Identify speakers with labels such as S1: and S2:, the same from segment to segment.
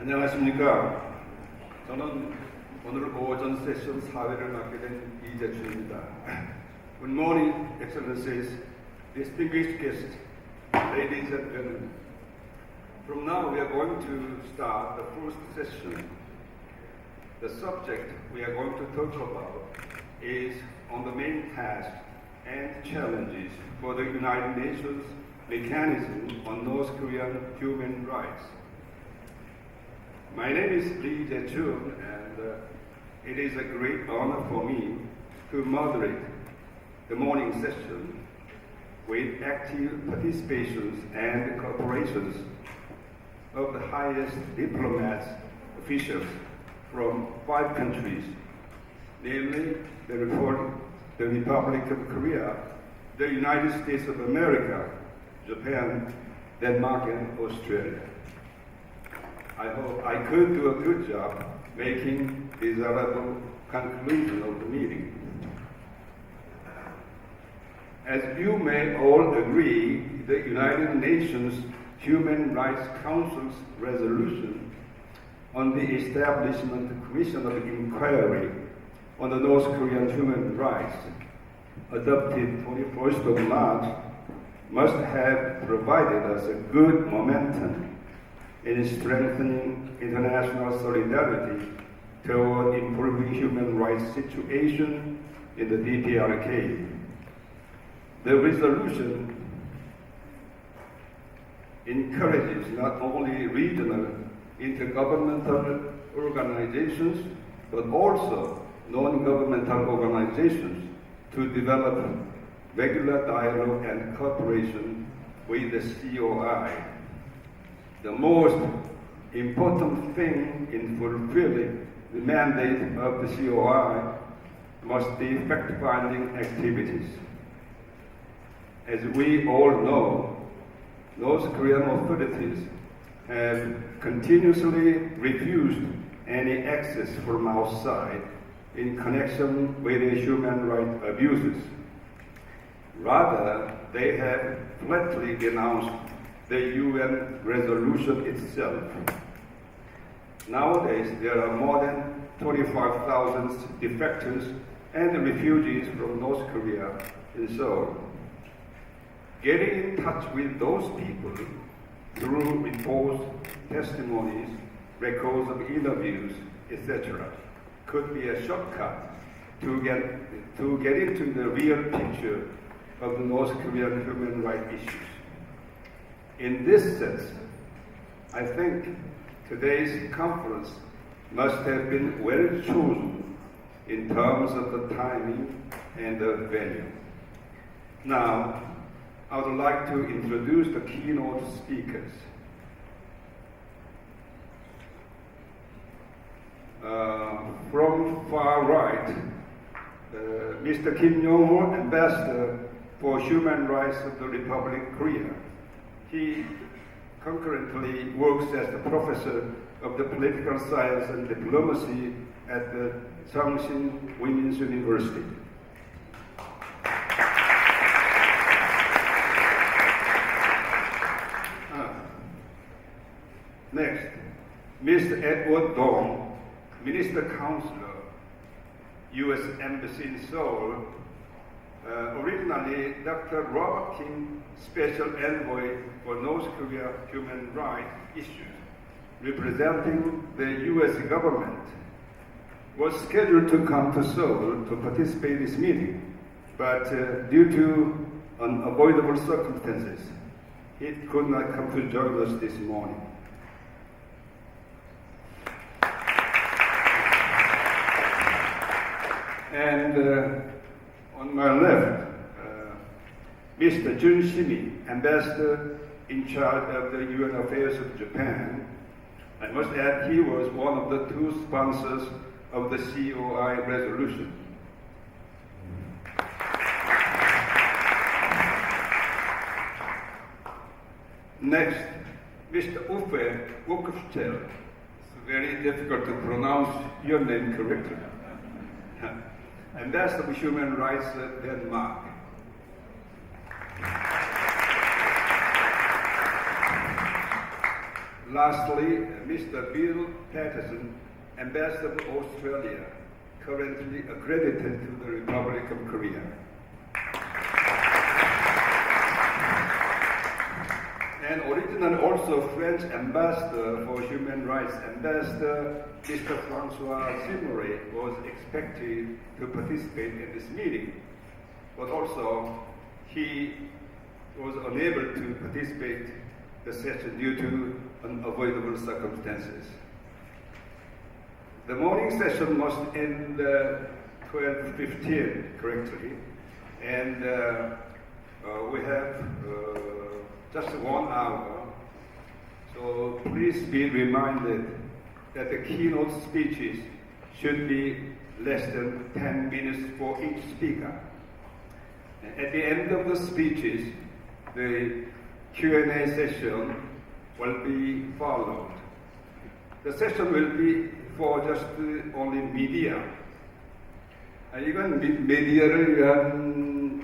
S1: 안녕하십니까. 저는 오늘 오전 세션 사회를 맡게 된 이재춘입니다. Good morning, Excellencies, distinguished guests, ladies and gentlemen. From now we are going to start the first session. The subject we are going to talk about is on the main tasks and challenges for the United Nations mechanism on North Korean human rights. My name is Lee Jae-chun, and it is a great honor for me to moderate the morning session with active participations and cooperations of the highest diplomats, officials from 5 countries, namely the Republic of Korea, the United States of America, Japan, Denmark, and Australia. I hope I could do a good job making desirable conclusion of the meeting. As you may all agree, the United Nations Human Rights Council's resolution on the establishment Commission of Inquiry on the North Korean human rights, adopted 21st of March, must have provided us a good momentum in strengthening international solidarity toward improving human rights situation in the DPRK. The resolution encourages not only regional intergovernmental organizations, but also non-governmental organizations to develop regular dialogue and cooperation with the COI. The most important thing in fulfilling the mandate of the COI must be fact-finding activities. As we all know, North Korean authorities have continuously refused any access from outside in connection with the human rights abuses. Rather, they have flatly denounced the UN resolution itself. Nowadays, there are more than 25,000 defectors and refugees from North Korea in Seoul. Getting in touch with those people through reports, testimonies, records of interviews, etc., could be a shortcut to get into the real picture of the North Korean human rights issues. In this sense, I think today's conference must have been well chosen in terms of the timing and the venue. Now, I would like to introduce the keynote speakers. From far right, Mr. Kim Yong-ho, Ambassador for Human Rights of the Republic of Korea. He concurrently works as the professor of the political science and diplomacy at the Sungshin Women's University. Next, Mr. Edward Dong, Minister Counselor, U.S. Embassy in Seoul. Originally, Dr. Robert Kim, Special Envoy for North Korea human rights issues, representing the U.S. government, was scheduled to come to Seoul to participate in this meeting, but due to unavoidable circumstances, he could not come to join us this morning. And on my left, Mr. Jun Shimi, Ambassador in charge of the UN Affairs of Japan. I must add he was one of the 2 sponsors of the COI resolution. Next, Mr. Uffe Wokofstel. It's very difficult to pronounce your name correctly. Ambassador for Human Rights of Denmark. lastly, Mr. Bill Patterson, Ambassador of Australia, currently accredited to the Republic of Korea. And originally also French Ambassador for Human Rights, Ambassador Mr. Francois Zimmery was expected to participate in this meeting, but also he was unable to participate in the session due to unavoidable circumstances. The morning session must end 12:15 correctly, and we have just 1 hour, so please be reminded that the keynote speeches should be less than 10 minutes for each speaker. At the end of the speeches, the Q&A session will be followed. The session will be for just only media. 이건 미디어를 위한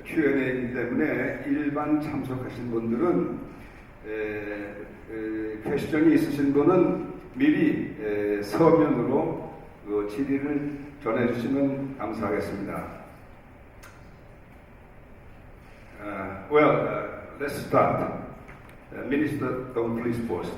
S1: Q&A이기 때문에 일반 참석하신 분들은 퀘스천이 있으신 분은 미리 서면으로 질의를 전해주시면 감사하겠습니다. Let's start. Minister, don't please pause.